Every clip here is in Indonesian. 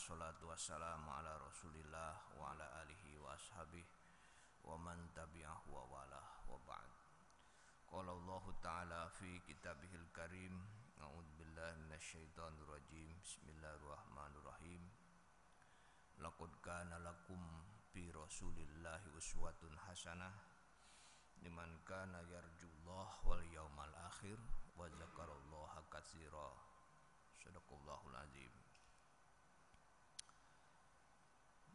wassalatu wassalamu ala rasulillah wa ala alihi wa ashabihi wa man tabi'ahu wa walah wa ba'd. Qala Allah ta'ala fi kitabihil karim, a'udzu billahi minasyaitonir rajim. Bismillahirrahmanirrahim. Laqad kana lakum fi rasulillahi uswatun hasanah liman kana yarjullaha wal yawmal akhir wa dzakarallaha katsira. Shadaqallahul azim.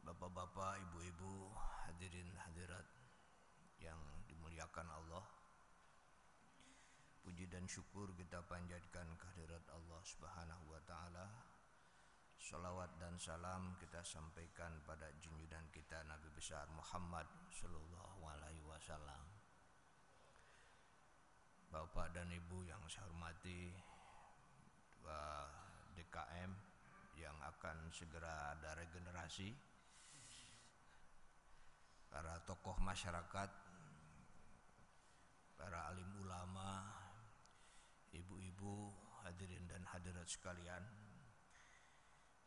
Bapak-bapak, ibu-ibu, hadirin hadirat yang dimuliakan Allah, puji dan syukur kita panjatkan kehadirat Allah Subhanahu wa taala. Salawat dan salam kita sampaikan pada junjungan kita Nabi besar Muhammad sallallahu alaihi wasallam. Bapak dan Ibu yang saya hormati, DKM yang akan segera ada regenerasi, para tokoh masyarakat, para alim ulama, ibu-ibu, hadirin dan hadirat sekalian,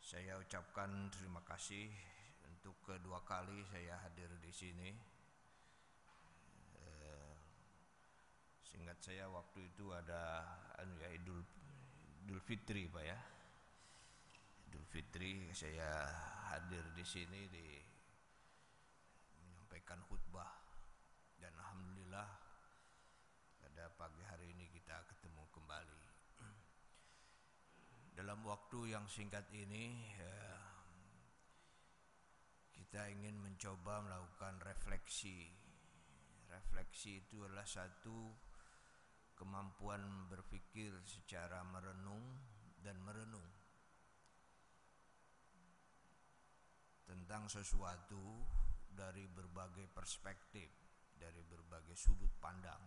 saya ucapkan terima kasih untuk kedua kali saya hadir di sini. Seingat saya waktu itu ada Idul Fitri, Pak ya. Idul Fitri saya hadir di sini menyampaikan khutbah, dan alhamdulillah pada pagi hari ini kita ketemu kembali. Dalam waktu yang singkat ini kita ingin mencoba melakukan refleksi. Refleksi itu adalah satu kemampuan berpikir secara merenung dan merenung tentang sesuatu dari berbagai perspektif, dari berbagai sudut pandang,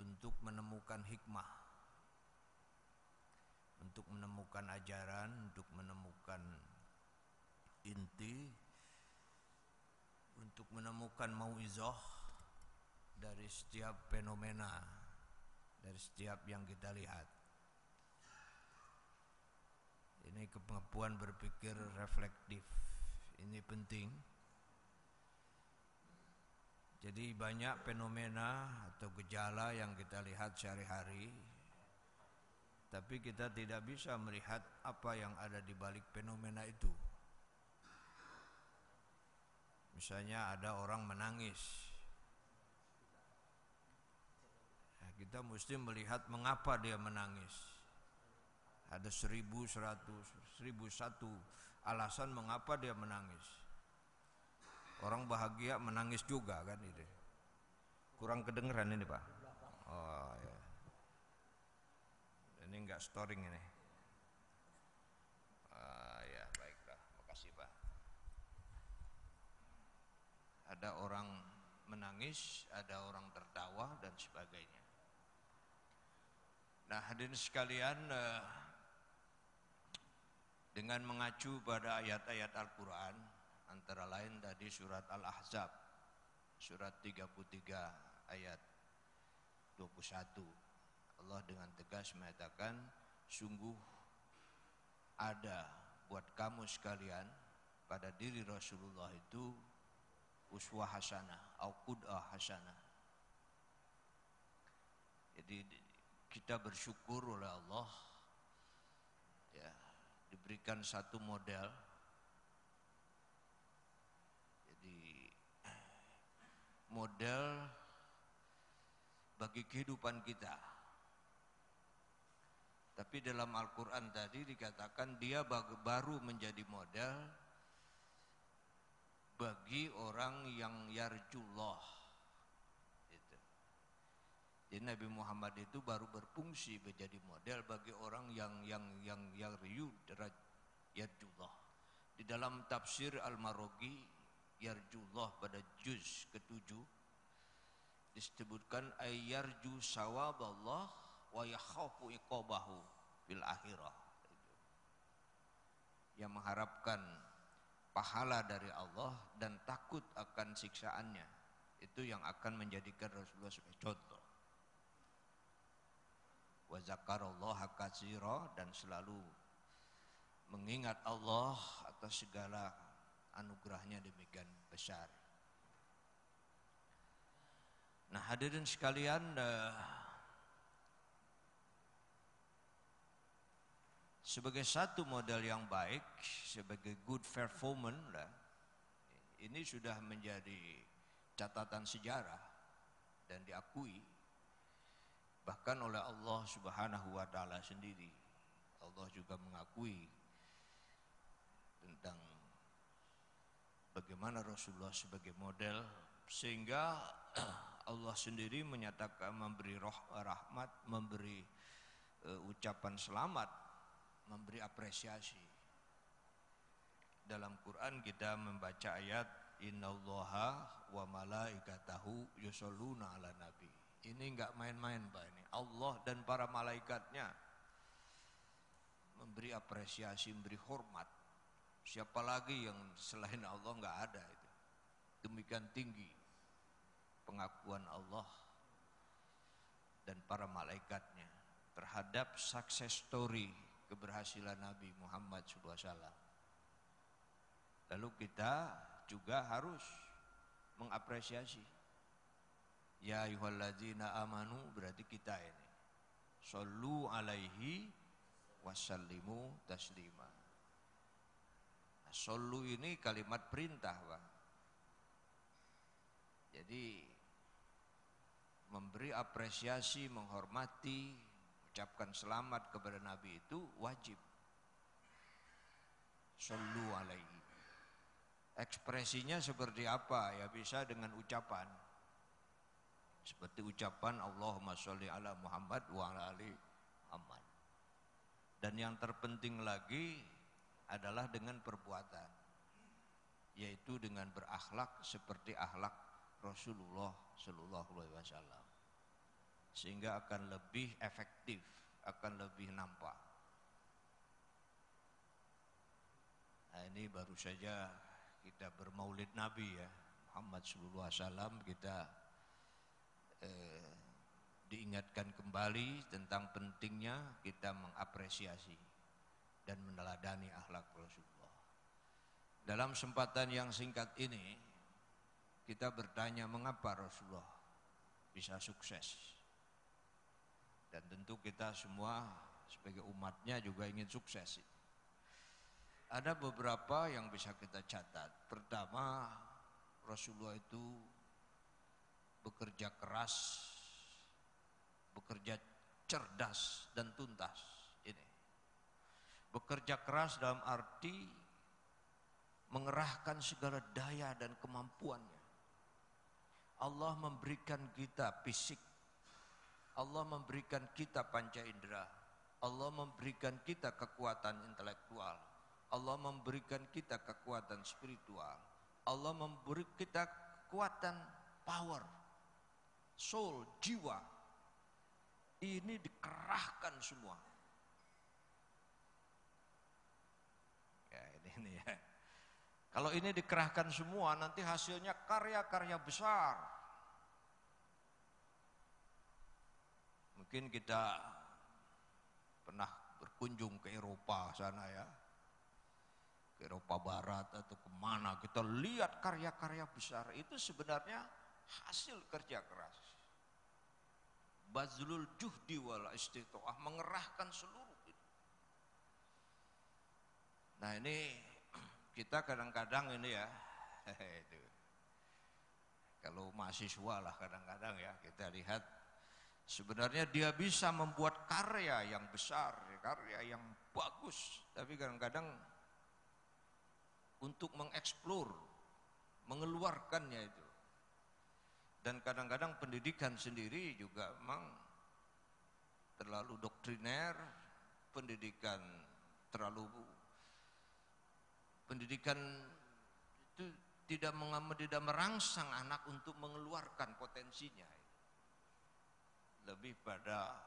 untuk menemukan hikmah, untuk menemukan ajaran, untuk menemukan inti, untuk menemukan mauizah dari setiap fenomena, dari setiap yang kita lihat. Ini kemampuan berpikir reflektif, ini penting. Jadi banyak fenomena atau gejala yang kita lihat sehari-hari, tapi kita tidak bisa melihat apa yang ada di balik fenomena itu. Misalnya ada orang menangis, kita mesti melihat mengapa dia menangis. Ada 1101 alasan mengapa dia menangis. Orang bahagia menangis juga kan itu. Kurang kedengeran ini Pak. Oh ya. Ini enggak storing ini. Ya baiklah, makasih Pak. Ada orang menangis, ada orang tertawa dan sebagainya. Nah, hadirin sekalian, dengan mengacu pada ayat-ayat Al-Quran, antara lain tadi surat Al-Ahzab, surat 33 ayat 21, Allah dengan tegas mengatakan, sungguh ada buat kamu sekalian pada diri Rasulullah itu uswah hasanah atau qudwah hasanah. Jadi kita bersyukur oleh Allah ya, diberikan satu model. Jadi model bagi kehidupan kita. Tapi dalam Al-Quran tadi dikatakan dia baru menjadi model bagi orang yang yarjullah. Jadi Nabi Muhammad itu baru berfungsi menjadi model bagi orang yang yarjullah. Di dalam tafsir Al-Maroghi, yarjullah pada juz ke-7 disebutkan ayyarju sawaballah wa yakhafu iqabahu fil akhirah. Yang mengharapkan pahala dari Allah dan takut akan siksaannya. Itu yang akan menjadikan Rasulullah sebagai contoh. Wa zakarallaha katsira, dan selalu mengingat Allah atas segala anugerahnya demikian besar. Nah, hadirin sekalian, sebagai satu model yang baik, sebagai good performance, ini sudah menjadi catatan sejarah dan diakui bahkan oleh Allah Subhanahu wa taala sendiri. Allah juga mengakui tentang bagaimana Rasulullah sebagai model, sehingga Allah sendiri menyatakan memberi rahmat, memberi ucapan selamat, memberi apresiasi. Dalam Quran kita membaca ayat innallaha wa malaikatahu yusholluna ala nabi. Ini enggak main-main Pak ini. Allah dan para malaikatnya memberi apresiasi, memberi hormat. Siapa lagi yang selain Allah enggak ada itu. Demikian tinggi pengakuan Allah dan para malaikatnya terhadap success story keberhasilan Nabi Muhammad SAW. Lalu kita juga harus mengapresiasi. Ya ayyuhalladzina amanu, berarti kita ini. Shollu alaihi wasallimu taslima. Nah, shollu ini kalimat perintah, Pak. Jadi memberi apresiasi, menghormati, ucapkan selamat kepada Nabi itu wajib. Shollu alaihi. Ekspresinya seperti apa? Ya bisa dengan ucapan. Seperti ucapan Allahumma sholli ala Muhammad wa ala ali Muhammad. Dan yang terpenting lagi adalah dengan perbuatan, yaitu dengan berakhlak seperti akhlak Rasulullah Sallallahu Alaihi Wasallam, sehingga akan lebih efektif, akan lebih nampak. Nah, ini baru saja kita bermaulid Nabi ya Muhammad Sallallahu Alaihi Wasallam, kita diingatkan kembali tentang pentingnya kita mengapresiasi dan meneladani akhlak Rasulullah. Dalam kesempatan yang singkat ini kita bertanya mengapa Rasulullah bisa sukses, dan tentu kita semua sebagai umatnya juga ingin sukses. Ada beberapa yang bisa kita catat. Pertama, Rasulullah itu bekerja keras, bekerja cerdas dan tuntas. Ini bekerja keras dalam arti mengerahkan segala daya dan kemampuannya. Allah memberikan kita fisik, Allah memberikan kita panca indera, Allah memberikan kita kekuatan intelektual, Allah memberikan kita kekuatan spiritual, Allah memberi kita kekuatan power, soul, jiwa. Ini dikerahkan semua. Ya ini ya. Kalau ini dikerahkan semua, nanti hasilnya karya-karya besar. Mungkin kita pernah berkunjung ke Eropa sana ya, ke Eropa Barat atau kemana, kita lihat karya-karya besar itu sebenarnya hasil kerja keras. Bazlul juhdi wal istitoah, mengerahkan seluruh itu. Nah ini kita kadang-kadang ini ya, itu kalau mahasiswa lah kadang-kadang ya kita lihat sebenarnya dia bisa membuat karya yang besar, karya yang bagus, tapi kadang-kadang untuk mengeksplor, mengeluarkannya itu. Dan kadang-kadang pendidikan sendiri juga memang terlalu doktriner, pendidikan itu tidak merangsang anak untuk mengeluarkan potensinya. Lebih pada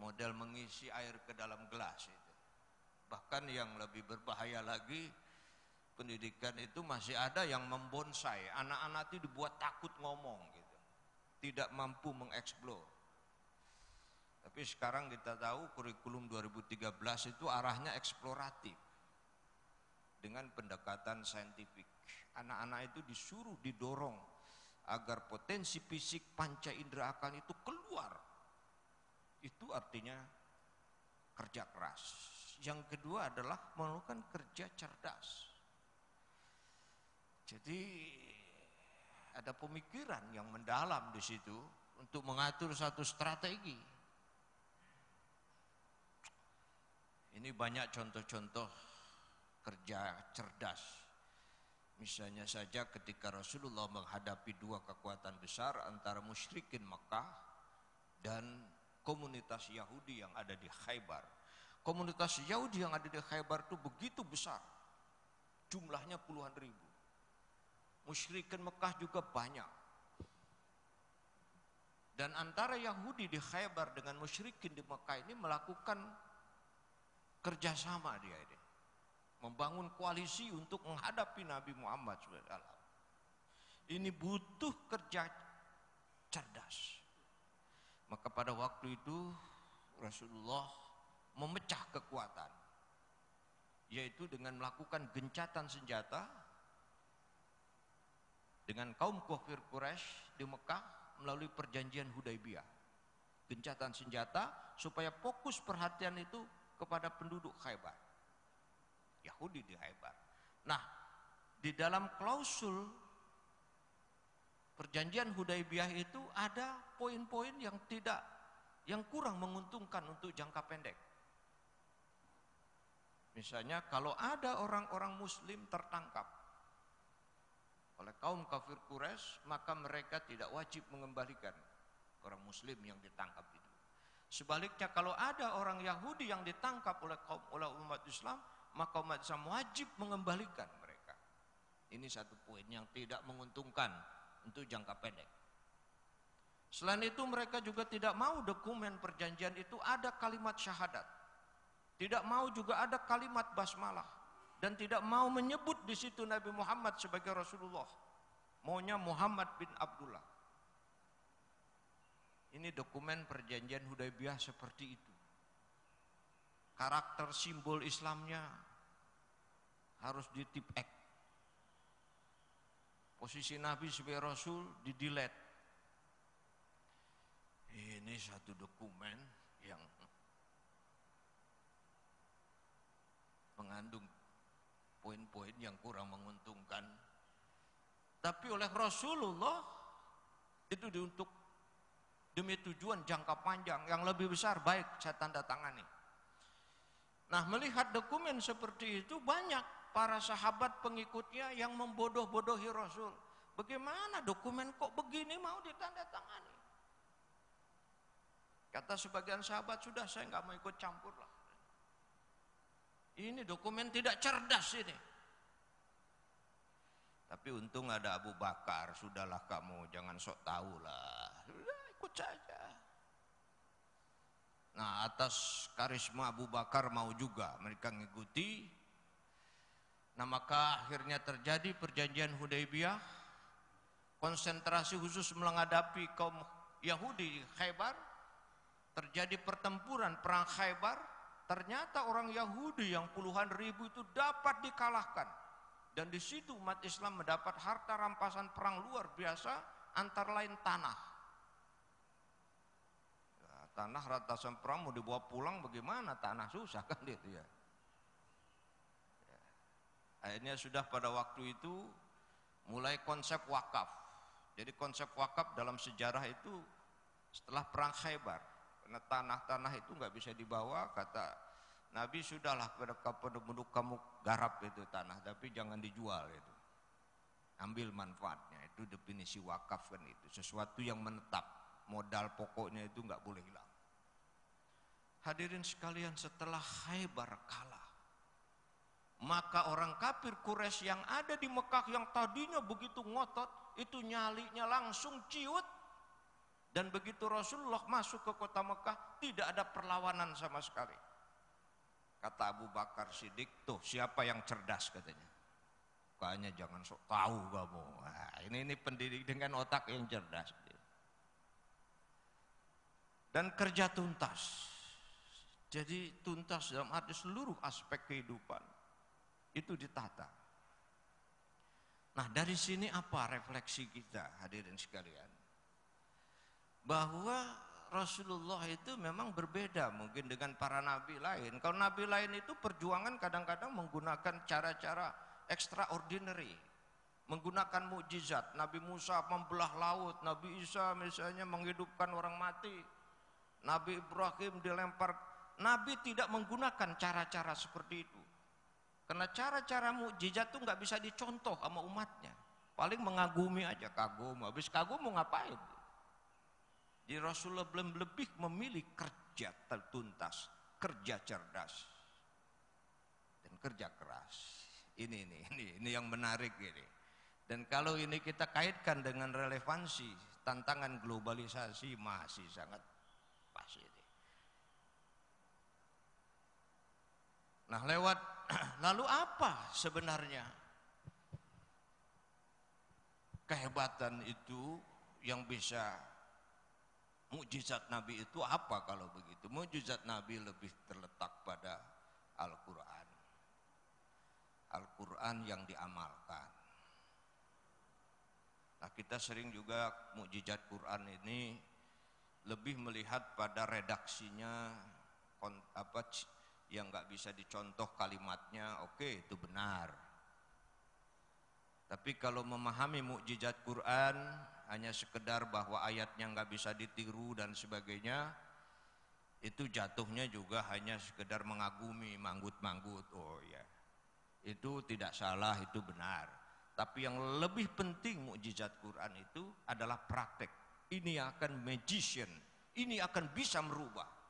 model mengisi air ke dalam gelas itu. Bahkan yang lebih berbahaya lagi, pendidikan itu masih ada yang membonsai. Anak-anak itu dibuat takut ngomong gitu, tidak mampu mengeksplor. Tapi Tapi sekarang kita tahu kurikulum 2013 itu arahnya eksploratif dengan pendekatan saintifik. Anak-anak itu disuruh, didorong agar potensi fisik panca indera akal itu keluar. Itu artinya kerja keras. Yang kedua adalah melakukan kerja cerdas. Jadi ada pemikiran yang mendalam di situ untuk mengatur satu strategi. Ini banyak contoh-contoh kerja cerdas. Misalnya saja ketika Rasulullah menghadapi dua kekuatan besar antara musyrikin Mekah dan komunitas Yahudi yang ada di Khaybar. Komunitas Yahudi yang ada di Khaybar itu begitu besar, jumlahnya puluhan ribu. Musyrikin Mekah juga banyak. Dan antara Yahudi di Khaybar dengan musyrikin di Mekah ini melakukan kerjasama dia ini. Membangun koalisi untuk menghadapi Nabi Muhammad SAW. Ini butuh kerja cerdas. Maka pada waktu itu Rasulullah memecah kekuatan, yaitu dengan melakukan gencatan senjata dengan kaum kafir Quraisy di Mekah melalui perjanjian Hudaybiyah. Gencatan senjata supaya fokus perhatian itu kepada penduduk Khaybar, Yahudi di Khaybar. Nah, di dalam klausul perjanjian Hudaybiyah itu ada poin-poin yang kurang menguntungkan untuk jangka pendek. Misalnya kalau ada orang-orang muslim tertangkap oleh kaum kafir Quraisy, maka mereka tidak wajib mengembalikan orang muslim yang ditangkap itu. Sebaliknya kalau ada orang Yahudi yang ditangkap oleh umat Islam, maka umat Islam wajib mengembalikan mereka. Ini satu poin yang tidak menguntungkan untuk jangka pendek. Selain itu mereka juga tidak mau dokumen perjanjian itu ada kalimat syahadat. Tidak mau juga ada kalimat basmalah. Dan tidak mau menyebut di situ Nabi Muhammad sebagai Rasulullah. Maunya Muhammad bin Abdullah. Ini dokumen perjanjian Hudaybiyah seperti itu. Karakter simbol Islamnya harus ditipek. Posisi Nabi sebagai Rasul di-delete. Ini satu dokumen yang mengandung poin-poin yang kurang menguntungkan. Tapi oleh Rasulullah itu untuk demi tujuan jangka panjang yang lebih besar, baik saya tanda tangani. Nah, melihat dokumen seperti itu banyak para sahabat pengikutnya yang membodoh-bodohi Rasul. Bagaimana dokumen kok begini mau ditandatangani? Kata sebagian sahabat, sudah saya nggak mau ikut campur lah. Ini dokumen tidak cerdas ini. Tapi untung ada Abu Bakar, sudahlah kamu jangan sok tahu lah. Sudah ikut saja. Nah, atas karisma Abu Bakar mau juga mereka mengikuti. Nah, maka akhirnya terjadi perjanjian Hudaybiyah. Konsentrasi khusus menghadapi kaum Yahudi di Khaybar. Terjadi pertempuran perang Khaybar. Ternyata orang Yahudi yang puluhan ribu itu dapat dikalahkan. Dan di situ umat Islam mendapat harta rampasan perang luar biasa, antara lain tanah. Ya, tanah rampasan perang mau dibawa pulang bagaimana? Tanah susah kan itu ya. Akhirnya sudah pada waktu itu mulai konsep wakaf. Jadi konsep wakaf dalam sejarah itu setelah perang Khaybar. Karena tanah-tanah itu nggak bisa dibawa, kata Nabi, sudahlah pada penduduk kamu garap itu tanah, tapi jangan dijual itu. Ambil manfaatnya, itu definisi wakaf kan itu. Sesuatu yang menetap, modal pokoknya itu nggak boleh hilang. Hadirin sekalian, setelah Khaybar kalah, maka orang kafir Quraisy yang ada di Mekah yang tadinya begitu ngotot, itu nyalinya langsung ciut. Dan begitu Rasulullah masuk ke kota Mekah, tidak ada perlawanan sama sekali. Kata Abu Bakar Siddiq, tuh siapa yang cerdas katanya. Kayaknya jangan sok tahu kamu. Nah, ini pendidik dengan otak yang cerdas. dan kerja tuntas. Jadi tuntas dalam arti seluruh aspek kehidupan itu ditata. Nah, dari sini apa refleksi kita, hadirin sekalian? Bahwa Rasulullah itu memang berbeda mungkin dengan para nabi lain. Kalau nabi lain itu perjuangan kadang-kadang menggunakan cara-cara extraordinary, menggunakan mukjizat. Nabi Musa membelah laut, Nabi Isa misalnya menghidupkan orang mati, Nabi Ibrahim dilempar. Nabi tidak menggunakan cara-cara seperti itu. Karena cara-cara mukjizat itu nggak bisa dicontoh sama umatnya. Paling mengagumi aja, kagum. Habis kagum mau ngapain? Jadi Rasulullah belum lebih memilih kerja tuntas, kerja cerdas, dan kerja keras. Ini yang menarik ini. Dan kalau ini kita kaitkan dengan relevansi tantangan globalisasi masih sangat pas ini. Nah, lalu apa sebenarnya kehebatan itu yang bisa mukjizat Nabi itu apa kalau begitu? Mukjizat Nabi lebih terletak pada Al-Quran. Al-Quran yang diamalkan. Nah, kita sering juga mukjizat Quran ini lebih melihat pada redaksinya, yang nggak bisa dicontoh kalimatnya, oke, itu benar. Tapi kalau memahami mukjizat Quran hanya sekedar bahwa ayatnya nggak bisa ditiru dan sebagainya, itu jatuhnya juga hanya sekedar mengagumi, manggut-manggut. Oh ya, itu tidak salah, itu benar. Tapi yang lebih penting mukjizat Quran itu adalah praktek. Ini akan magician, ini akan bisa merubah.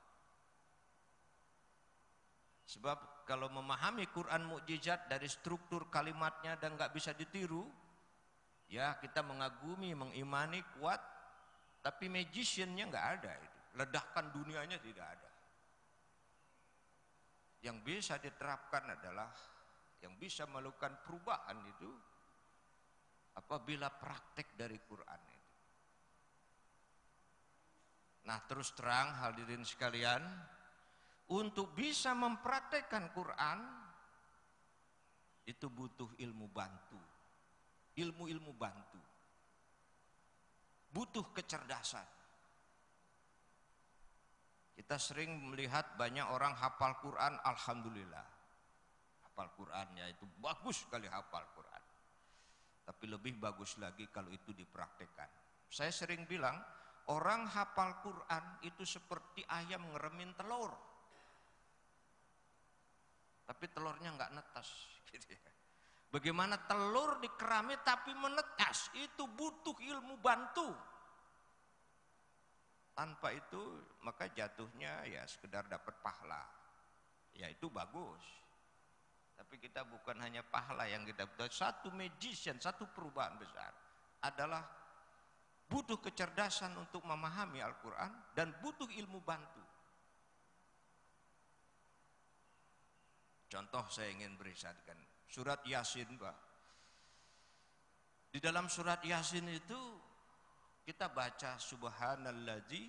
Sebab kalau memahami Quran mukjizat dari struktur kalimatnya dan nggak bisa ditiru, ya kita mengagumi, mengimani, kuat, tapi magiciannya nggak ada itu. Ledakan dunianya tidak ada. Yang bisa diterapkan adalah, yang bisa melakukan perubahan itu apabila praktek dari Quran itu. Nah, terus terang hadirin sekalian, untuk bisa mempraktekkan Quran itu butuh ilmu bantu, ilmu-ilmu bantu, butuh kecerdasan. Kita sering melihat banyak orang hafal Quran, alhamdulillah, hafal Qurannya itu bagus sekali hafal Quran. Tapi lebih bagus lagi kalau itu dipraktekkan. Saya sering bilang orang hafal Quran itu seperti ayam ngeremin telur, tapi telurnya nggak netas. Bagaimana telur dikerami tapi menetas, itu butuh ilmu bantu. Tanpa itu maka jatuhnya ya sekedar dapat pahala. Ya itu bagus. Tapi kita bukan hanya pahala yang kita butuh. Satu magician, satu perubahan besar adalah butuh kecerdasan untuk memahami Al-Quran dan butuh ilmu bantu. Contoh saya ingin berikan surat Yasin, Pak. Di dalam surat Yasin itu kita baca subhanalladzi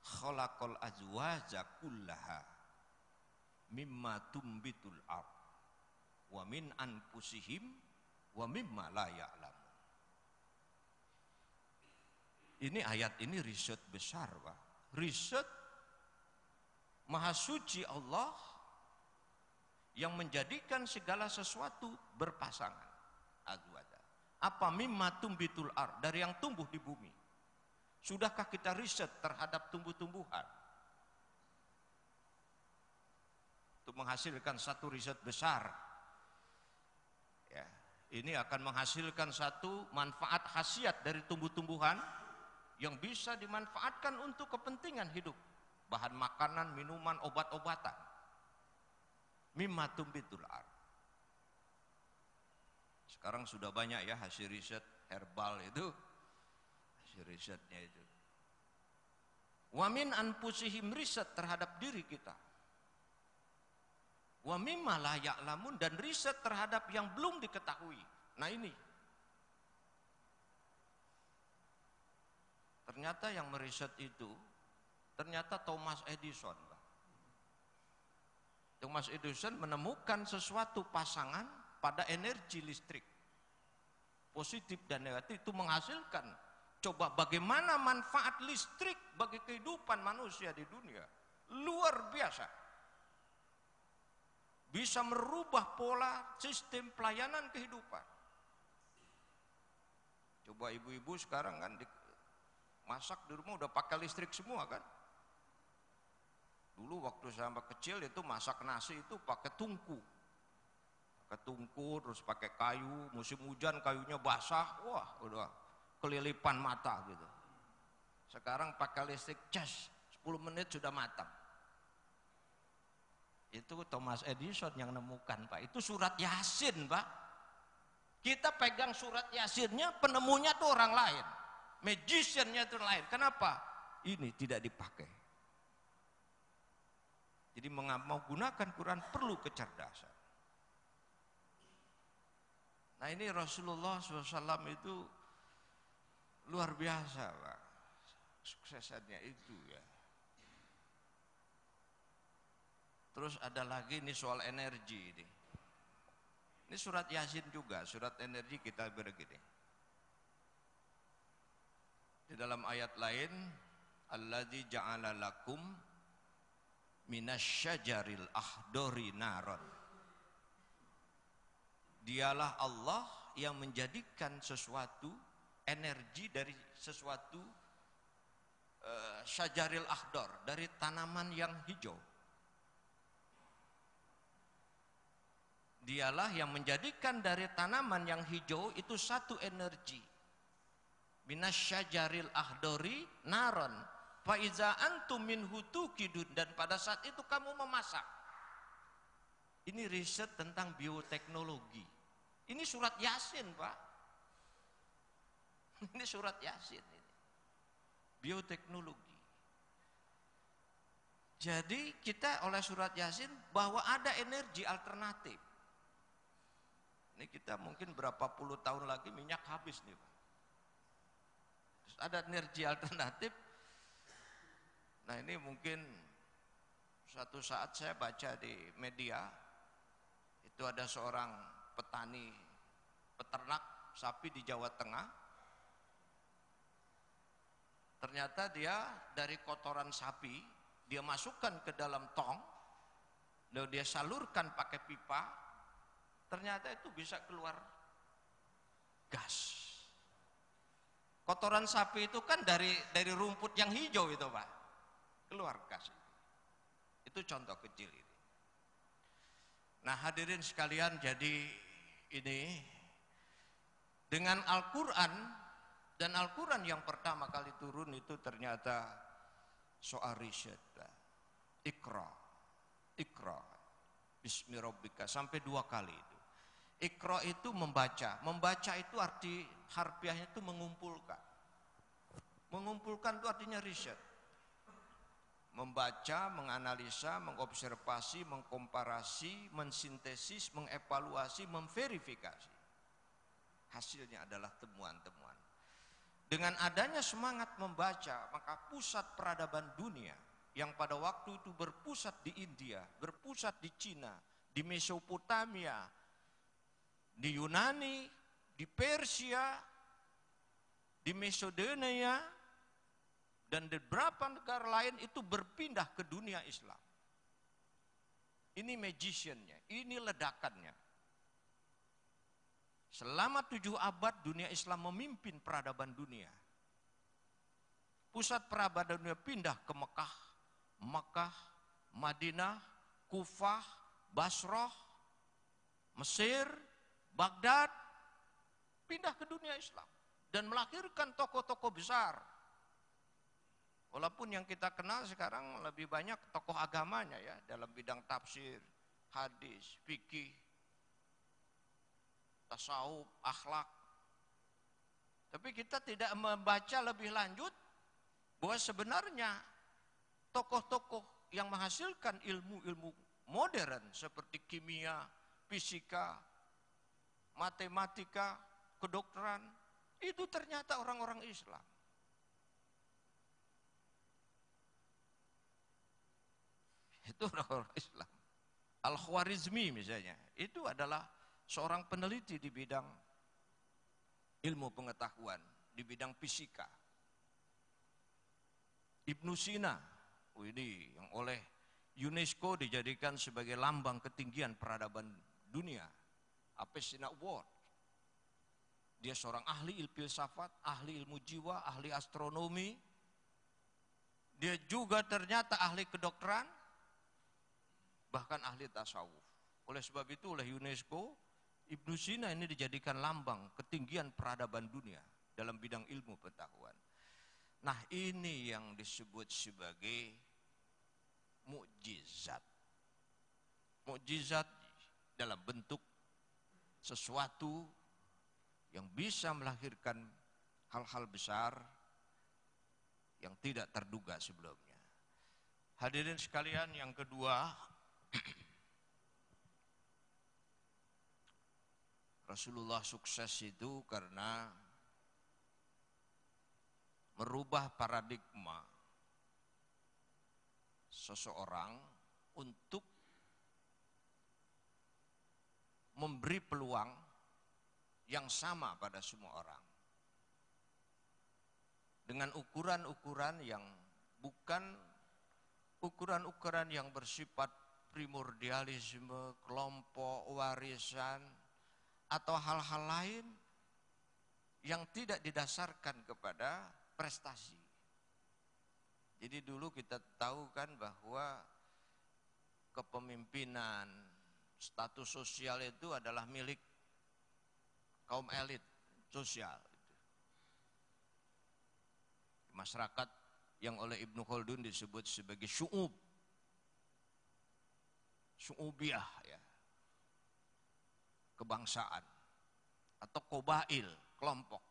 khalaqal azwaja kullaha mimma tumbitul ard wa min anfusihim wa mimma la ya'lamun. Ini ayat ini riset besar, Pak. Riset Maha Suci Allah yang menjadikan segala sesuatu berpasangan. Azwaja. Apa mimma tumbitul ard, dari yang tumbuh di bumi. Sudahkah kita riset terhadap tumbuh-tumbuhan? Untuk menghasilkan satu riset besar. Ya, ini akan menghasilkan satu manfaat khasiat dari tumbuh-tumbuhan yang bisa dimanfaatkan untuk kepentingan hidup. Bahan makanan, minuman, obat-obatan. Mimma tumbitul ard. Sekarang sudah banyak ya hasil riset herbal itu, hasil risetnya itu. Wa min anfusihim, riset terhadap diri kita. Wa mimma la ya'lamun, dan riset terhadap yang belum diketahui. Nah ini. Ternyata yang meriset itu Ternyata Thomas Edison, Pak. Thomas Edison menemukan sesuatu pasangan pada energi listrik. Positif dan negatif itu menghasilkan. Coba bagaimana manfaat listrik bagi kehidupan manusia di dunia. Luar biasa. Bisa merubah pola sistem pelayanan kehidupan. Coba ibu-ibu sekarang kan masak di rumah udah pakai listrik semua kan. Dulu waktu saya kecil itu masak nasi itu pakai tungku. Pakai tungku terus pakai kayu, musim hujan kayunya basah, wah udah kelilipan mata gitu. Sekarang pakai listrik cas, 10 menit sudah matang. Itu Thomas Edison yang nemukan, Pak. Itu surat Yasin, Pak. Kita pegang surat Yasinnya, penemunya tuh orang lain. Magiciannya itu lain. Kenapa? Ini tidak dipakai. Jadi mau gunakan Quran perlu kecerdasan. Nah ini Rasulullah SAW itu luar biasa, Pak. Suksesannya itu ya. Terus ada lagi ini soal energi ini. Ini surat Yasin juga, surat energi kita begini. Di dalam ayat lain, alladzi ja'ala lakum minasyajaril ahdori naron. Dialah Allah yang menjadikan sesuatu energi dari sesuatu syajaril ahdor, dari tanaman yang hijau. Dialah yang menjadikan dari tanaman yang hijau itu satu energi. Minasyajaril ahdori naron. Fa iza antum minhu tuqidun, dan pada saat itu kamu memasak. Ini riset tentang bioteknologi. Ini surat Yasin, Pak. Ini surat Yasin ini. Bioteknologi. Jadi kita oleh surat Yasin bahwa ada energi alternatif. Ini kita mungkin berapa puluh tahun lagi minyak habis nih, Pak. Terus ada energi alternatif. Nah ini mungkin suatu saat saya baca di media, itu ada seorang petani, peternak sapi di Jawa Tengah. Ternyata dia dari kotoran sapi, dia masukkan ke dalam tong, lalu dia salurkan pakai pipa, ternyata itu bisa keluar gas. Kotoran sapi itu kan dari rumput yang hijau itu, Pak. Keluar gas. Itu contoh kecil ini. Nah hadirin sekalian, jadi ini dengan Al-Quran, dan Al-Quran yang pertama kali turun itu ternyata soal riset. Iqra, Iqra, Bismi Rabbika, sampai 2 kali itu. Iqra itu membaca, membaca itu arti harfiahnya itu mengumpulkan. Mengumpulkan itu artinya riset. Membaca, menganalisa, mengobservasi, mengkomparasi, mensintesis, mengevaluasi, memverifikasi. Hasilnya adalah temuan-temuan. Dengan adanya semangat membaca, maka pusat peradaban dunia yang pada waktu itu berpusat di India, berpusat di Cina, di Mesopotamia, di Yunani, di Persia, di Makedonia, dan di beberapa negara lain itu berpindah ke dunia Islam. Ini magiciannya, ini ledakannya. Selama 7 abad dunia Islam memimpin peradaban dunia. Pusat peradaban dunia pindah ke Makkah, Madinah, Kufah, Basrah, Mesir, Baghdad, pindah ke dunia Islam dan melahirkan tokoh-tokoh besar. Walaupun yang kita kenal sekarang lebih banyak tokoh agamanya ya, dalam bidang tafsir, hadis, fikih, tasawuf, akhlak. Tapi kita tidak membaca lebih lanjut bahwa sebenarnya tokoh-tokoh yang menghasilkan ilmu-ilmu modern seperti kimia, fisika, matematika, kedokteran, itu ternyata orang-orang Islam. Itu orang Islam. Al-Khwarizmi misalnya, itu adalah seorang peneliti di bidang ilmu pengetahuan, di bidang fisika. Ibnu Sina, ini yang oleh UNESCO dijadikan sebagai lambang ketinggian peradaban dunia, Avicenna Award. Dia seorang ahli ilmu filsafat, ahli ilmu jiwa, ahli astronomi. Dia juga ternyata ahli kedokteran, bahkan ahli tasawuf. Oleh sebab itu oleh UNESCO, Ibnu Sina ini dijadikan lambang ketinggian peradaban dunia dalam bidang ilmu pengetahuan. Nah, ini yang disebut sebagai mukjizat. Mukjizat dalam bentuk sesuatu yang bisa melahirkan hal-hal besar yang tidak terduga sebelumnya. Hadirin sekalian, yang kedua, Rasulullah sukses itu karena merubah paradigma seseorang untuk memberi peluang yang sama pada semua orang. Dengan ukuran-ukuran yang bukan ukuran-ukuran yang bersifat primordialisme, kelompok, warisan, atau hal-hal lain yang tidak didasarkan kepada prestasi. Jadi dulu kita tahu kan bahwa kepemimpinan, status sosial itu adalah milik kaum elit sosial. Masyarakat yang oleh Ibnu Khaldun disebut sebagai syu'ubiyah, ya, kebangsaan, atau qabail, kelompok.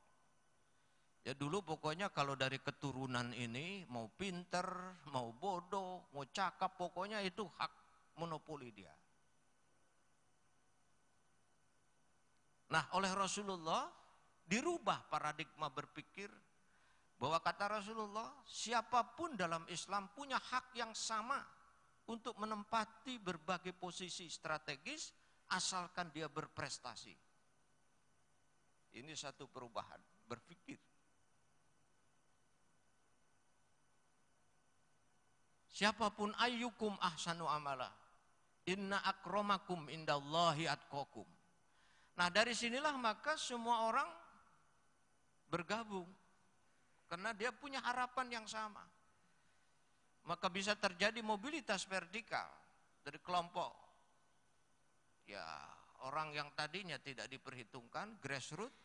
Ya dulu pokoknya kalau dari keturunan ini mau pinter, mau bodoh, mau cakap, pokoknya itu hak monopoli dia. Nah, oleh Rasulullah dirubah paradigma berpikir bahwa kata Rasulullah, siapapun dalam Islam punya hak yang sama untuk menempati berbagai posisi strategis asalkan dia berprestasi. Ini satu perubahan berpikir. Siapapun ayyukum ahsanu amala, inna akramakum indallahi atqakum. Nah, dari sinilah maka semua orang bergabung karena dia punya harapan yang sama. Maka bisa terjadi mobilitas vertikal dari kelompok, ya, orang yang tadinya tidak diperhitungkan, grassroots,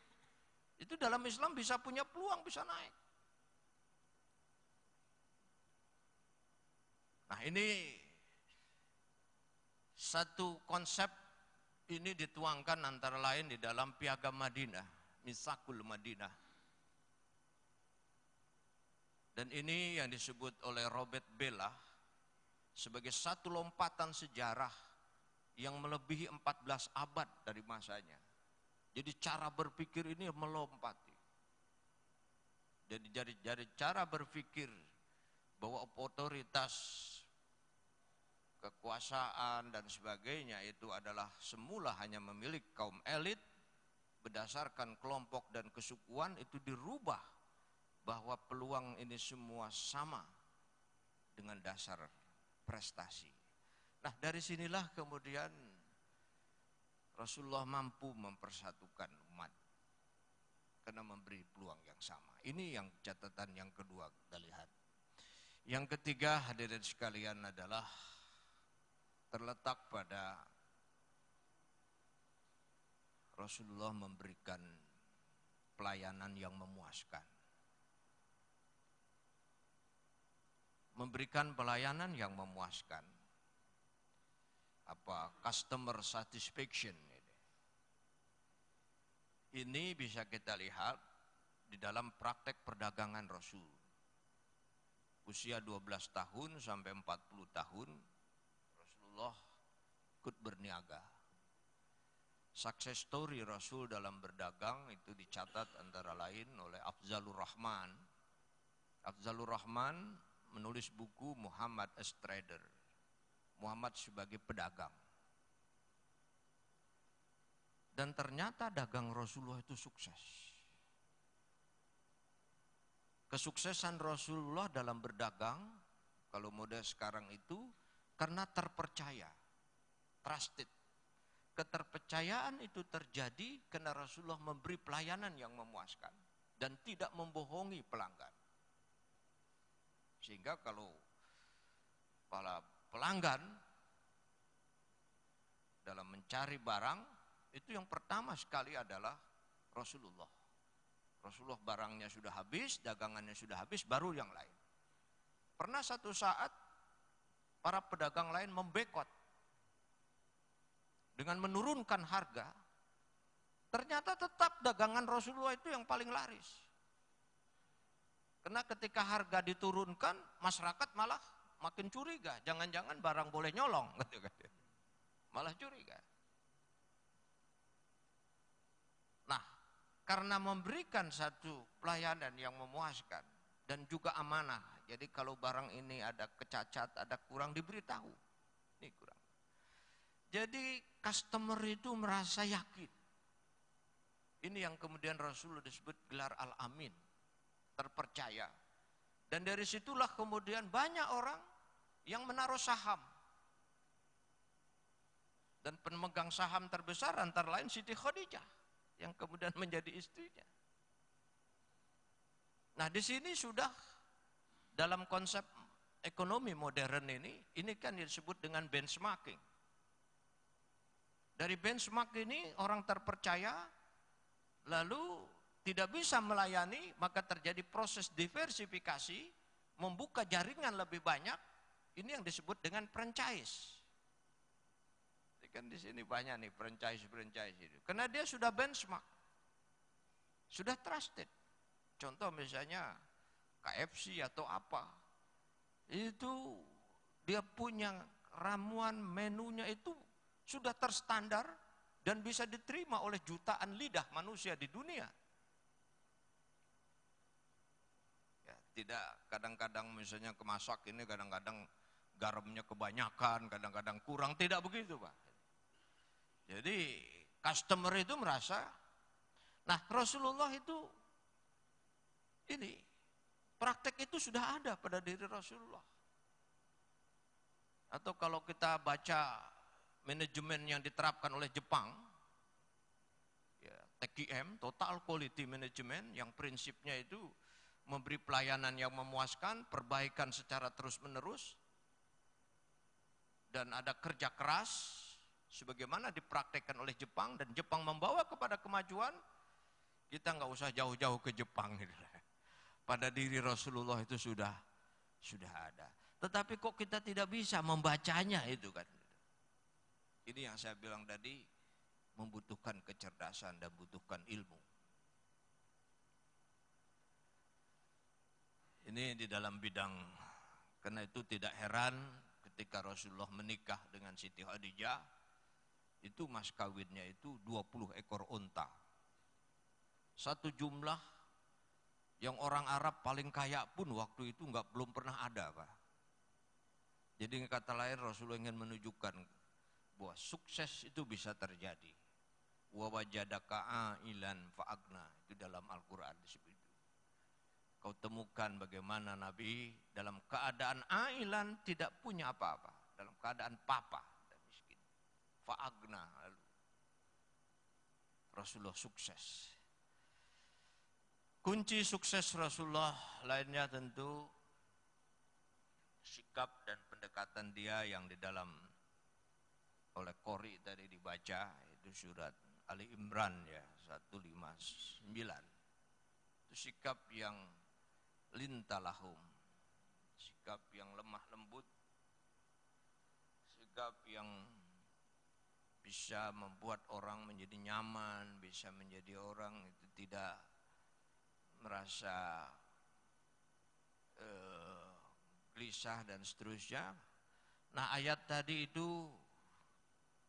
itu dalam Islam bisa punya peluang, bisa naik. Nah, ini satu konsep ini dituangkan antara lain di dalam Piagam Madinah, Mitsaqul Madinah. Dan ini yang disebut oleh Robert Bellah sebagai satu lompatan sejarah yang melebihi 14 abad dari masanya. Jadi cara berpikir ini melompati. Jadi dari cara berpikir bahwa otoritas, kekuasaan dan sebagainya itu adalah semula hanya memiliki kaum elit berdasarkan kelompok dan kesukuan, itu dirubah bahwa peluang ini semua sama dengan dasar prestasi. Nah, dari sinilah kemudian Rasulullah mampu mempersatukan umat karena memberi peluang yang sama. Ini yang catatan yang kedua kita lihat. Yang ketiga, hadirin sekalian, adalah terletak pada Rasulullah memberikan pelayanan yang memuaskan. Memberikan pelayanan yang memuaskan. Apa? Customer satisfaction. Ini bisa kita lihat di dalam praktek perdagangan Rasul. Usia 12 tahun sampai 40 tahun, Rasulullah ikut berniaga. Success story Rasul dalam berdagang itu dicatat antara lain oleh Afzalur Rahman. Afzalur Rahman menulis buku Muhammad as Trader. Muhammad sebagai pedagang. Dan ternyata dagang Rasulullah itu sukses. Kesuksesan Rasulullah dalam berdagang, kalau model sekarang itu, karena terpercaya, trusted. Keterpercayaan itu terjadi karena Rasulullah memberi pelayanan yang memuaskan dan tidak membohongi pelanggan. Sehingga kalau para pelanggan dalam mencari barang, itu yang pertama sekali adalah Rasulullah. Rasulullah barangnya sudah habis, dagangannya sudah habis, baru yang lain. Pernah satu saat para pedagang lain membekot dengan menurunkan harga, ternyata tetap dagangan Rasulullah itu yang paling laris. Karena ketika harga diturunkan, masyarakat malah makin curiga, jangan-jangan barang boleh nyolong, malah curiga. Nah, karena memberikan satu pelayanan yang memuaskan dan juga amanah, jadi kalau barang ini ada kecacat, ada kurang, diberitahu, ini kurang. Jadi customer itu merasa yakin. Ini yang kemudian Rasulullah disebut gelar Al-Amin, terpercaya. Dan dari situlah kemudian banyak orang yang menaruh saham. Dan pemegang saham terbesar antara lain Siti Khadijah yang kemudian menjadi istrinya. Nah, di sini sudah dalam konsep ekonomi modern ini kan disebut dengan benchmarking. Dari benchmark ini orang terpercaya, lalu tidak bisa melayani, maka terjadi proses diversifikasi, membuka jaringan lebih banyak. Ini yang disebut dengan franchise. Kan di sini banyak nih franchise itu. Karena dia sudah benchmark, sudah trusted. Contoh misalnya KFC atau apa, itu dia punya ramuan menunya itu sudah terstandar dan bisa diterima oleh jutaan lidah manusia di dunia. Ya, tidak kadang-kadang misalnya kemasak ini kadang-kadang garamnya kebanyakan, kadang-kadang kurang, tidak begitu Pak. Jadi customer itu merasa, nah Rasulullah itu ini praktek itu sudah ada pada diri Rasulullah. Atau kalau kita baca manajemen yang diterapkan oleh Jepang, ya, TQM, Total Quality Management, yang prinsipnya itu memberi pelayanan yang memuaskan, perbaikan secara terus-menerus, dan ada kerja keras, sebagaimana dipraktekkan oleh Jepang, dan Jepang membawa kepada kemajuan. Kita nggak usah jauh-jauh ke Jepang, pada diri Rasulullah itu sudah ada. Tetapi kok kita tidak bisa membacanya itu kan? Ini yang saya bilang tadi, membutuhkan kecerdasan dan membutuhkan ilmu. Ini di dalam bidang, karena itu tidak heran ketika Rasulullah menikah dengan Siti Khadijah, itu mas kawinnya itu 20 ekor unta. Satu jumlah yang orang Arab paling kaya pun waktu itu belum pernah ada Pak. Jadi kata lain Rasulullah ingin menunjukkan bahwa sukses itu bisa terjadi. Wa wajadaka ailan fa'agna, itu dalam Al-Quran disebut. Kau temukan bagaimana Nabi dalam keadaan ailan, tidak punya apa-apa, dalam keadaan papa dan miskin. Fa'agna, lalu Rasulullah sukses. Kunci sukses Rasulullah lainnya tentu sikap dan pendekatan dia yang di dalam oleh Qori tadi dibaca, itu surat Ali Imran ya 159. Itu sikap yang lintalahum, sikap yang lemah lembut, sikap yang bisa membuat orang menjadi nyaman, bisa menjadi orang itu tidak merasa gelisah dan seterusnya. Nah, ayat tadi itu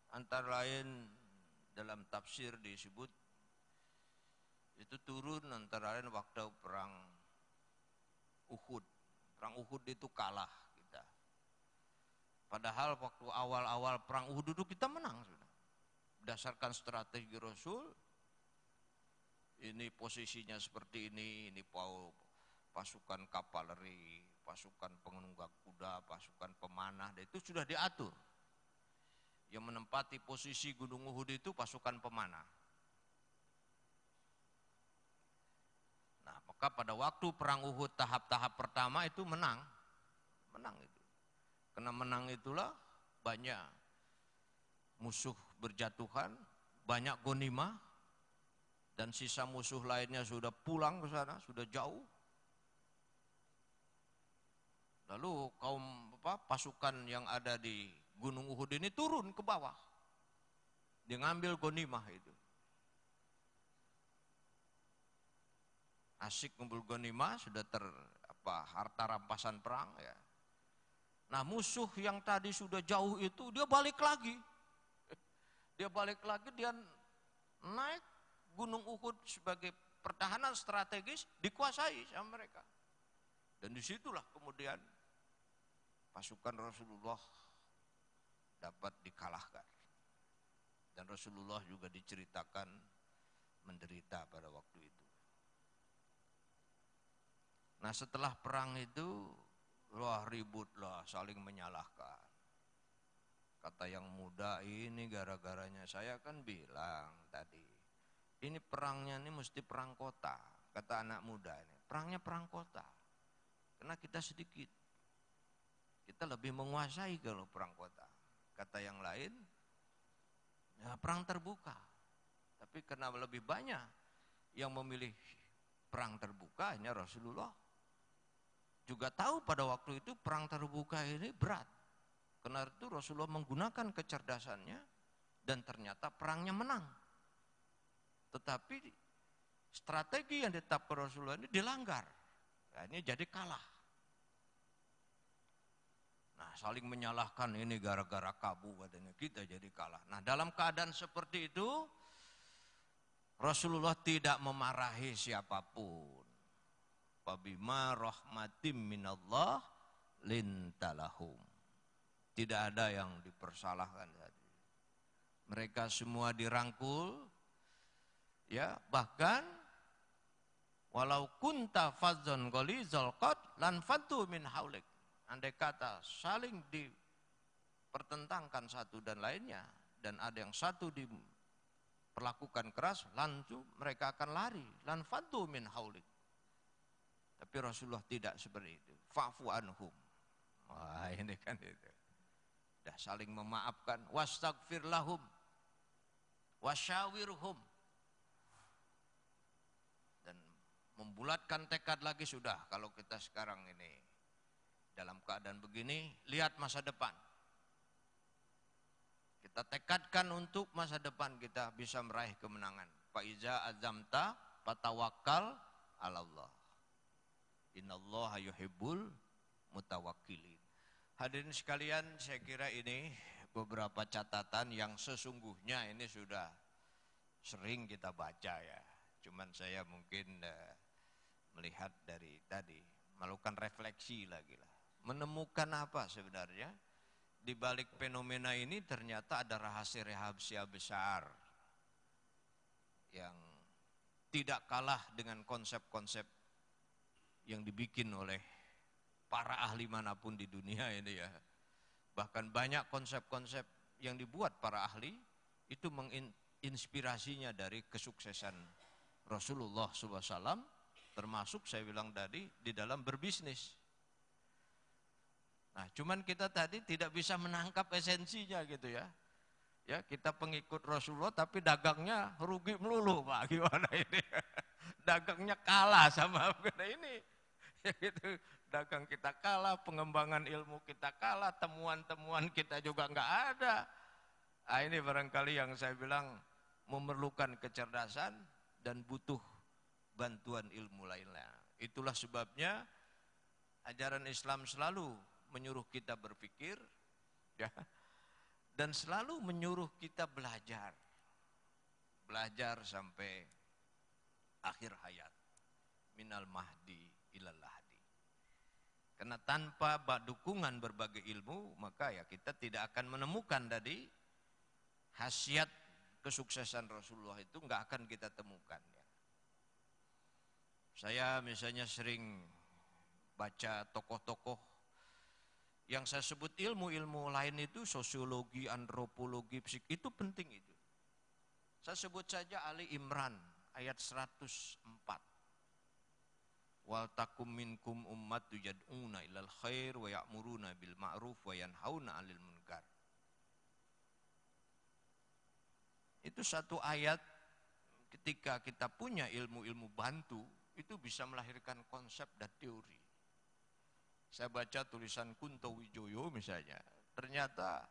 antara lain dalam tafsir disebut itu turun antara lain waktu perang Uhud. Perang Uhud itu kalah kita. Padahal waktu awal-awal perang Uhud itu kita menang sudah. Berdasarkan strategi Rasul, ini posisinya seperti ini pasukan kavaleri, pasukan penunggang kuda, pasukan pemanah, itu sudah diatur. Yang menempati posisi Gunung Uhud itu pasukan pemanah. Nah, maka pada waktu perang Uhud tahap-tahap pertama itu menang itu. Karena menang itulah banyak musuh berjatuhan, banyak ghanimah, dan sisa musuh lainnya sudah pulang ke sana, sudah jauh. Lalu pasukan yang ada di Gunung Uhud ini turun ke bawah. Dia ngambil ghanimah itu. Asik ngumpul ghanimah, sudah harta rampasan perang ya. Nah, musuh yang tadi sudah jauh itu dia balik lagi. Dia naik Gunung Uhud sebagai pertahanan strategis, dikuasai sama mereka. Dan disitulah kemudian pasukan Rasulullah dapat dikalahkan. Dan Rasulullah juga diceritakan menderita pada waktu itu. Nah, setelah perang itu, wah ributlah, saling menyalahkan. Kata yang muda, ini gara-garanya, saya kan bilang tadi, ini perangnya ini mesti perang kota. Kata anak muda ini, perangnya perang kota. Karena kita sedikit, kita lebih menguasai kalau perang kota. Kata yang lain, ya perang terbuka. Tapi karena lebih banyak yang memilih perang terbuka, hanya Rasulullah juga tahu pada waktu itu perang terbuka ini berat. Karena itu Rasulullah menggunakan kecerdasannya dan ternyata perangnya menang. Tetapi strategi yang ditetapkan Rasulullah ini dilanggar. Nah, ini jadi kalah. Nah, saling menyalahkan, ini gara-gara kabu katanya, kita jadi kalah. Nah, dalam keadaan seperti itu Rasulullah tidak memarahi siapapun. Fabima rahmatim minallah lintalahum. Tidak ada yang dipersalahkan tadi. Mereka semua dirangkul, ya, bahkan walau kunta fazzon gholizal qad lan faddu min haulik. Andai kata saling dipertentangkan satu dan lainnya, dan ada yang satu diperlakukan keras, langsung mereka akan lari, lan faddu min haulik. Tapi Rasulullah tidak seperti itu. Fa'fu anhum. Wah, ini kan itu. Sudah saling memaafkan. Wastaghfir lahum. Wasyawirhum. Dan membulatkan tekad lagi sudah. Kalau kita sekarang ini dalam keadaan begini, lihat masa depan. Kita tekadkan untuk masa depan kita bisa meraih kemenangan. Faiza azamta fatawakkal 'ala Allah. Innallaha yuhibbul mutawakkilin. Hadirin sekalian, saya kira ini beberapa catatan yang sesungguhnya ini sudah sering kita baca ya. Cuman saya mungkin melihat dari tadi, melakukan refleksi lagi lah. Menemukan apa sebenarnya? Di balik fenomena ini ternyata ada rahasia-rahasia besar yang tidak kalah dengan konsep-konsep yang dibikin oleh para ahli manapun di dunia ini ya. Bahkan banyak konsep-konsep yang dibuat para ahli itu menginspirasinya dari kesuksesan Rasulullah SAW, termasuk saya bilang tadi di dalam berbisnis. Nah, cuman kita tadi tidak bisa menangkap esensinya gitu ya. Ya, kita pengikut Rasulullah tapi dagangnya rugi melulu, Pak. Gimana ini? Dagangnya kalah sama ini. Ya gitu, dagang kita kalah, pengembangan ilmu kita kalah, temuan-temuan kita juga enggak ada. Nah, ini barangkali yang saya bilang memerlukan kecerdasan dan butuh bantuan ilmu lainnya. Itulah sebabnya ajaran Islam selalu menyuruh kita berpikir, ya, dan selalu menyuruh kita belajar sampai akhir hayat, minal mahdi ilal lahdi. Karena tanpa dukungan berbagai ilmu, maka ya kita tidak akan menemukan tadi khasiat kesuksesan Rasulullah itu nggak akan kita temukan. Ya. Saya misalnya sering baca tokoh-tokoh yang saya sebut ilmu-ilmu lain itu sosiologi, antropologi, itu penting itu. Saya sebut saja Ali Imran ayat 104. Wal takum minkum ummatu yad'una ilal khair wa ya'muruna bil ma'ruf wa yanhauna 'anil munkar. Itu satu ayat ketika kita punya ilmu-ilmu bantu itu bisa melahirkan konsep dan teori. Saya baca tulisan Kunto Wijoyo misalnya, ternyata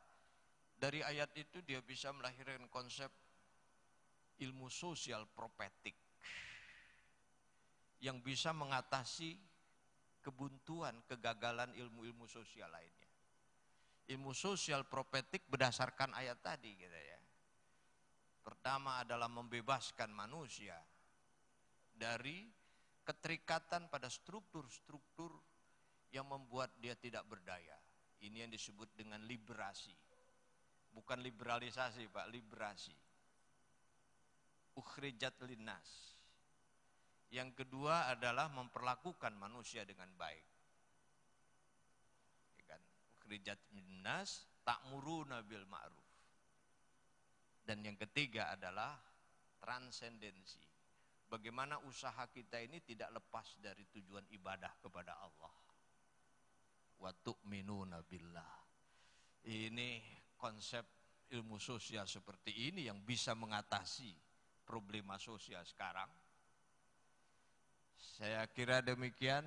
dari ayat itu dia bisa melahirkan konsep ilmu sosial propetik yang bisa mengatasi kebuntuan, kegagalan ilmu-ilmu sosial lainnya. Ilmu sosial propetik berdasarkan ayat tadi gitu ya. Pertama adalah membebaskan manusia dari keterikatan pada struktur-struktur yang membuat dia tidak berdaya. Ini yang disebut dengan liberasi. Bukan liberalisasi Pak, liberasi. Ukhrijat linnas. Yang kedua adalah memperlakukan manusia dengan baik. Ya kan? Ukhrijat linnas ta'muruna bil ma'ruf. Dan yang ketiga adalah transendensi. Bagaimana usaha kita ini tidak lepas dari tujuan ibadah kepada Allah. Wa tu'minuna billah. Ini konsep ilmu sosial seperti ini yang bisa mengatasi problema sosial sekarang. Saya kira demikian,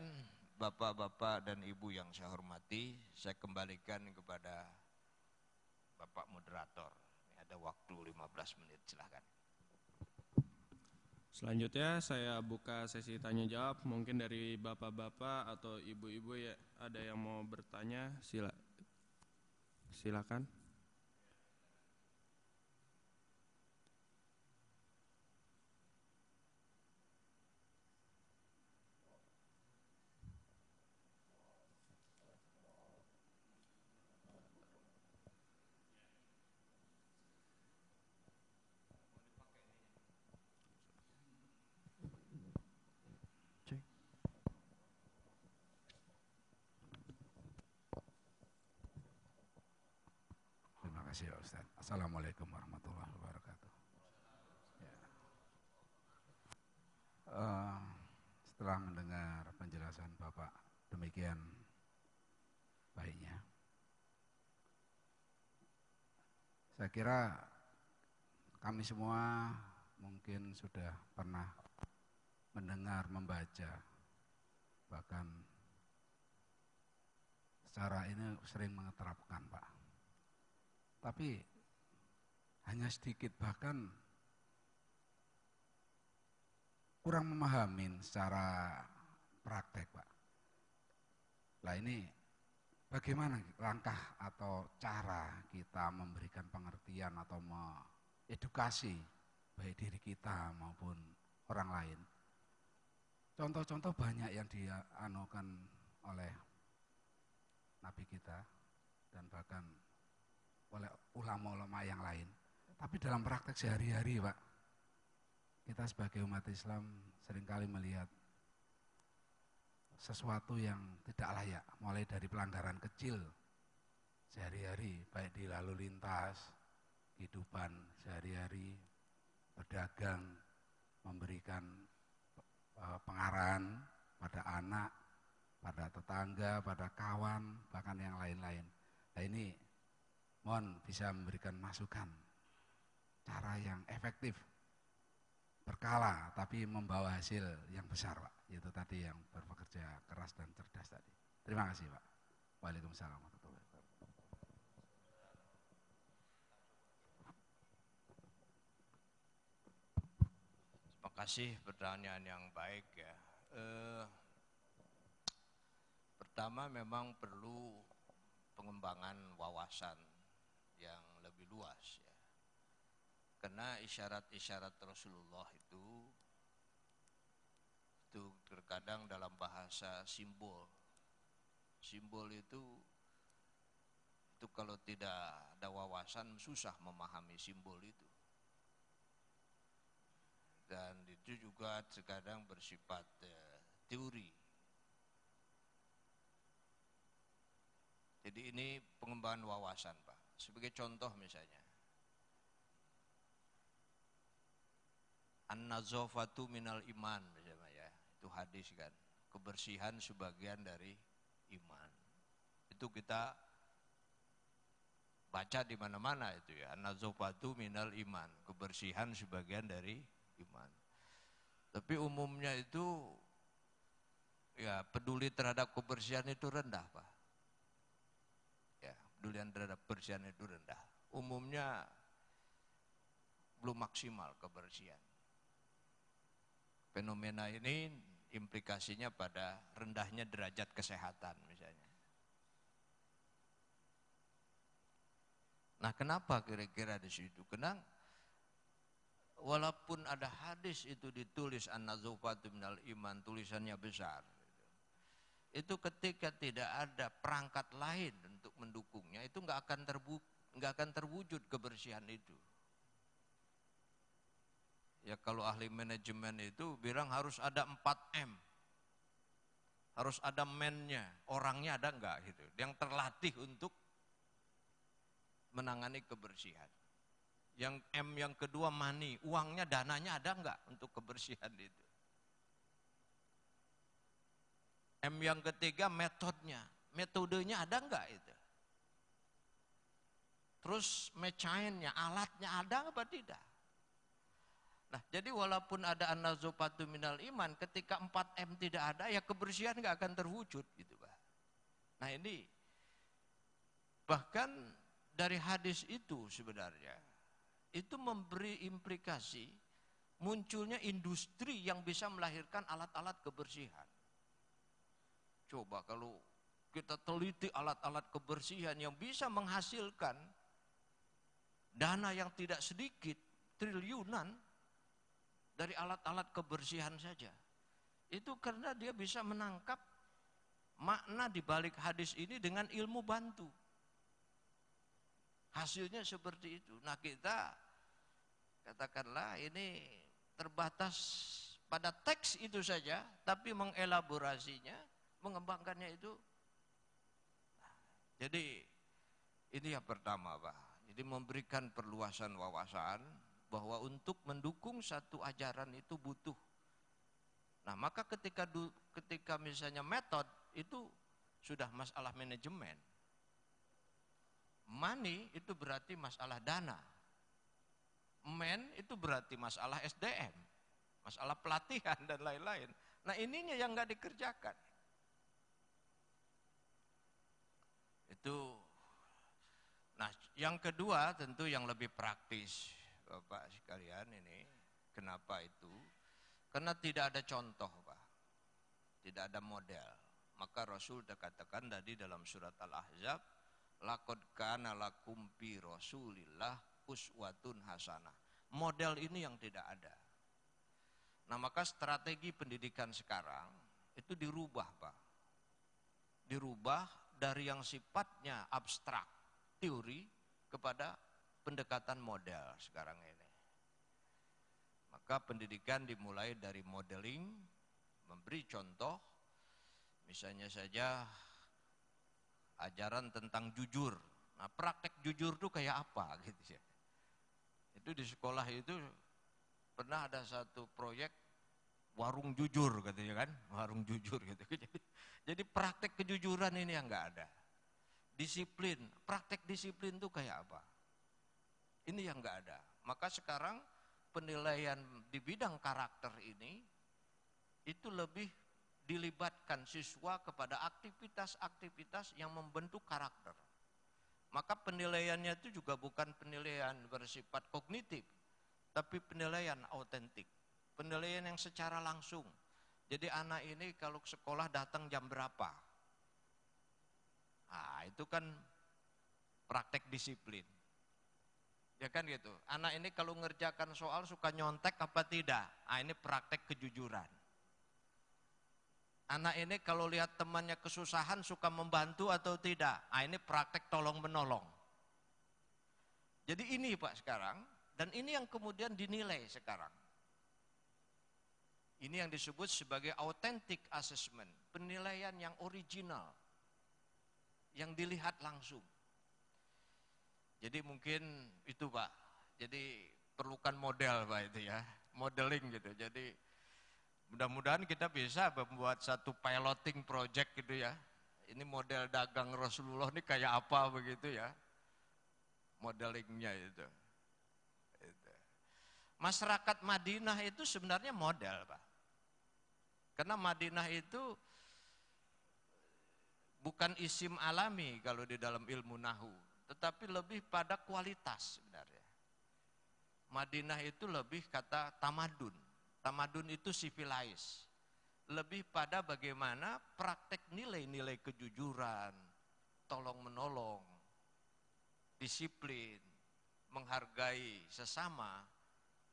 Bapak-bapak dan Ibu yang saya hormati, saya kembalikan kepada Bapak moderator. Ada waktu 15 menit, silahkan. Selanjutnya saya buka sesi tanya jawab, mungkin dari bapak-bapak atau ibu-ibu ya ada yang mau bertanya, silakan. Terima kasih ya Ustaz. Assalamualaikum warahmatullahi wabarakatuh. Ya. Setelah mendengar penjelasan Bapak demikian baiknya, saya kira kami semua mungkin sudah pernah mendengar, membaca, bahkan secara ini sering mengeterapkan Pak. Tapi hanya sedikit, bahkan kurang memahami secara praktek Pak. Nah ini bagaimana langkah atau cara kita memberikan pengertian atau mengedukasi baik diri kita maupun orang lain. Contoh-contoh banyak yang dianukan oleh Nabi kita dan bahkan oleh ulama-ulama yang lain. Tapi dalam praktek sehari-hari Pak, kita sebagai umat Islam seringkali melihat sesuatu yang tidak layak, mulai dari pelanggaran kecil sehari-hari, baik di lalu lintas, kehidupan sehari-hari, berdagang, memberikan pengarahan pada anak, pada tetangga, pada kawan, bahkan yang lain-lain. Nah ini mohon bisa memberikan masukan, cara yang efektif, berkala, tapi membawa hasil yang besar Pak. Itu tadi yang bekerja keras dan cerdas tadi. Terima kasih Pak. Waalaikumsalam warahmatullahi wabarakatuh. Terima kasih, pertanyaan yang baik ya. Pertama memang perlu pengembangan wawasan yang lebih luas ya. Karena isyarat-isyarat Rasulullah itu terkadang dalam bahasa simbol Simbol itu kalau tidak ada wawasan susah memahami simbol itu. Dan itu juga terkadang bersifat teori. Jadi ini pengembangan wawasan, Pak. Sebagai contoh misalnya, an-nazafatu minal iman misalnya ya, itu hadis kan. Kebersihan sebagian dari iman. Itu kita baca di mana-mana itu ya, an-nazafatu minal iman, kebersihan sebagian dari iman. Tapi umumnya itu ya peduli terhadap kebersihan itu rendah, Pak. Ya, pedulian terhadap kebersihan itu rendah. Umumnya belum maksimal kebersihan. Fenomena ini implikasinya pada rendahnya derajat kesehatan misalnya. Nah, kenapa kira-kira di situ? Karena walaupun ada hadis itu ditulis an-nazafatu minal iman, tulisannya besar, itu ketika tidak ada perangkat lain untuk mendukungnya, itu nggak akan terwujud kebersihan itu. Ya kalau ahli manajemen itu bilang harus ada 4M, harus ada man-nya, orangnya ada enggak gitu, yang terlatih untuk menangani kebersihan. Yang M yang kedua money, uangnya, dananya ada enggak untuk kebersihan itu. M yang ketiga metodenya ada enggak itu. Terus mecainnya, alatnya ada apa tidak. Nah, jadi walaupun ada an-nazafatu minal iman, ketika 4M tidak ada, ya kebersihan nggak akan terwujud gitu, Pak. Nah, ini bahkan dari hadis itu sebenarnya itu memberi implikasi munculnya industri yang bisa melahirkan alat-alat kebersihan. Coba kalau kita teliti alat-alat kebersihan yang bisa menghasilkan dana yang tidak sedikit, triliunan, dari alat-alat kebersihan saja. Itu karena dia bisa menangkap makna di balik hadis ini dengan ilmu bantu. Hasilnya seperti itu. Nah, kita katakanlah ini terbatas pada teks itu saja, tapi mengelaborasinya, mengembangkannya itu. Jadi ini yang pertama, Pak. Jadi memberikan perluasan wawasan bahwa untuk mendukung satu ajaran itu butuh. Nah, maka ketika misalnya metode itu sudah masalah manajemen. Money itu berarti masalah dana. Man itu berarti masalah SDM, masalah pelatihan dan lain-lain. Nah, ininya yang nggak dikerjakan. Itu. Nah, yang kedua tentu yang lebih praktis. Bapak sekalian, ini kenapa itu? Karena tidak ada contoh, Pak. Tidak ada model. Maka Rasul katakan tadi dalam surat Al-Ahzab, laqad kana lakum fi Rasulillah uswatun hasanah. Model ini yang tidak ada. Nah, maka strategi pendidikan sekarang itu dirubah, Pak. Dirubah dari yang sifatnya abstrak, teori, kepada pendekatan model sekarang ini. Maka pendidikan dimulai dari modeling, memberi contoh, misalnya saja ajaran tentang jujur. Nah, praktek jujur itu kayak apa gitu ya. Itu di sekolah itu pernah ada satu proyek warung jujur katanya kan, warung jujur gitu. Jadi praktek kejujuran ini yang enggak ada. Disiplin, praktek disiplin itu kayak apa? Ini yang enggak ada. Maka sekarang penilaian di bidang karakter ini itu lebih dilibatkan siswa kepada aktivitas-aktivitas yang membentuk karakter. Maka penilaiannya itu juga bukan penilaian bersifat kognitif, tapi penilaian autentik. Penilaian yang secara langsung. Jadi anak ini kalau ke sekolah datang jam berapa? Nah, itu kan praktek disiplin. Ya kan gitu. Anak ini kalau ngerjakan soal suka nyontek apa tidak? Ah, ini praktek kejujuran. Anak ini kalau lihat temannya kesusahan suka membantu atau tidak? Ah, ini praktek tolong menolong. Jadi ini Pak sekarang, dan ini yang kemudian dinilai sekarang. Ini yang disebut sebagai authentic assessment, penilaian yang original, yang dilihat langsung. Jadi mungkin itu Pak, jadi perlukan model Pak itu ya, modeling gitu. Jadi mudah-mudahan kita bisa membuat satu piloting project gitu ya. Ini model dagang Rasulullah ini kayak apa begitu ya, modelingnya itu. Masyarakat Madinah itu sebenarnya model Pak. Karena Madinah itu bukan isim alami kalau di dalam ilmu nahu, tetapi lebih pada kualitas sebenarnya. Madinah itu lebih kata tamadun. Tamadun itu civilized. Lebih pada bagaimana praktek nilai-nilai kejujuran, tolong menolong, disiplin, menghargai sesama,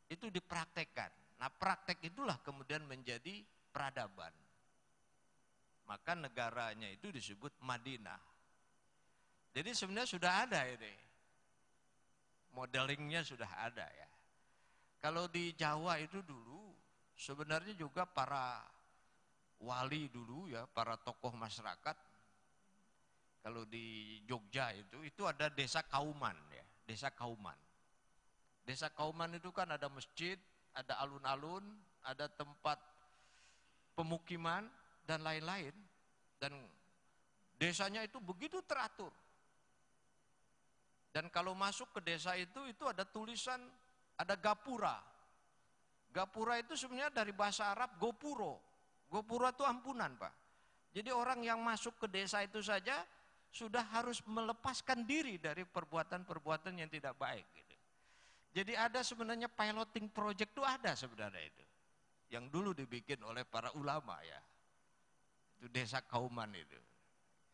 itu dipraktekkan. Nah praktek itulah kemudian menjadi peradaban. Maka negaranya itu disebut Madinah. Jadi sebenarnya sudah ada ini. Modelingnya sudah ada ya. Kalau di Jawa itu dulu sebenarnya juga para wali dulu ya, para tokoh masyarakat. Kalau di Jogja itu ada desa Kauman ya, desa Kauman. Desa Kauman itu kan ada masjid, ada alun-alun, ada tempat pemukiman dan lain-lain, dan desanya itu begitu teratur. Dan kalau masuk ke desa itu ada tulisan, ada gapura. Gapura itu sebenarnya dari bahasa Arab gopuro. Gopuro itu ampunan Pak. Jadi orang yang masuk ke desa itu saja sudah harus melepaskan diri dari perbuatan-perbuatan yang tidak baik. Gitu. Jadi ada sebenarnya piloting project itu ada sebenarnya itu. Yang dulu dibikin oleh para ulama ya. Itu desa Kauman itu.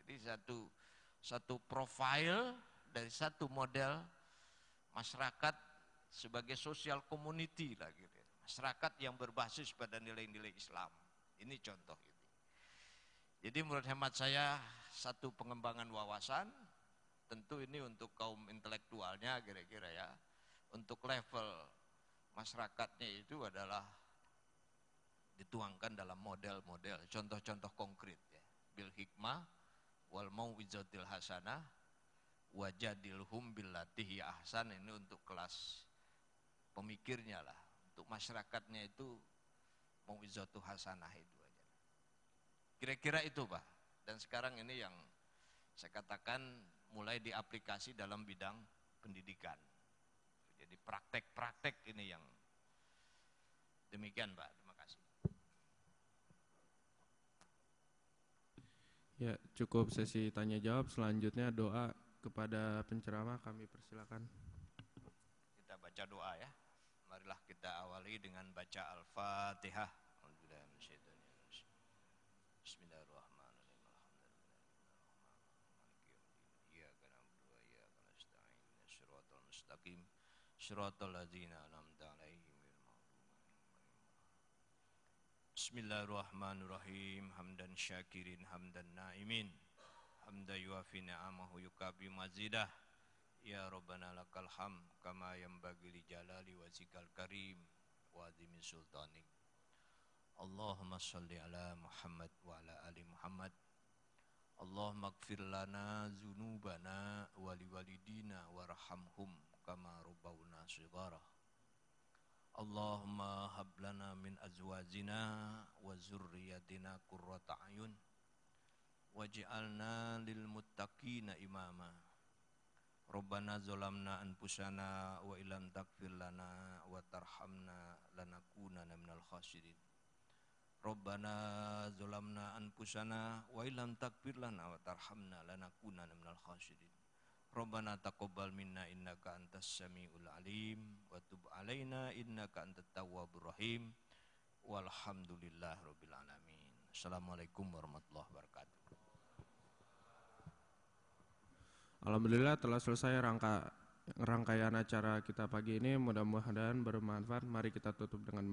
Jadi satu profil dari satu model masyarakat sebagai social community lah gitu. Masyarakat yang berbasis pada nilai-nilai Islam. Ini contoh itu. Jadi menurut hemat saya satu pengembangan wawasan, tentu ini untuk kaum intelektualnya kira-kira ya. Untuk level masyarakatnya itu adalah dituangkan dalam model-model, contoh-contoh konkret ya. Bil hikmah wal mau'izatil hasanah wajadilhum billatihi ahsan, ini untuk kelas pemikirnya lah. Untuk masyarakatnya itu mau'izatu hasanah itu aja. Kira-kira itu Pak. Dan sekarang ini yang saya katakan mulai diaplikasi dalam bidang pendidikan. Jadi praktek-praktek ini yang demikian Pak. Terima kasih. Ya, cukup sesi tanya jawab. Selanjutnya doa kepada penceramah, kami persilakan. Kita baca doa ya. Marilah kita awali dengan baca Al-Fatihah. Bismillahirrahmanirrahim. Mustaqim. Shiratal ladzina an'amta 'alaihim. Bismillahirrahmanirrahim. Hamdan syakirin hamdan na'imin. Hamda yuafi ni'amahu yukabi mazidah. Ya Rabbana lakal hamd kama yanbaghi li jalali wajhikal karim wa azimi sultanik. Allahumma shalli ala Muhammad wa ala ali Muhammad. Allahumma ighfir lana dzunubana wa liwalidina warhamhum kama rabbawna shighara. Allahumma hab lana min azwajina wa zurriyyatina qurrata a'yun waj'alna lil muttaqina imama. Rabbana zalamna anfusana wa illam taghfir lana wa tarhamna lanakunanna minal khasirin. Rabbana zalamna anfusana wa illam taghfir lana wa tarhamna lanakunanna minal khasirin. Rabbana taqabbal minna innaka antas samiul alim wa tub alaina innaka antat tawwabur rahim. Walhamdulillahirabbil alamin. Assalamualaikum warahmatullahi wabarakatuh. Alhamdulillah telah selesai rangkaian acara kita pagi ini. Mudah-mudahan bermanfaat. Mari kita tutup dengan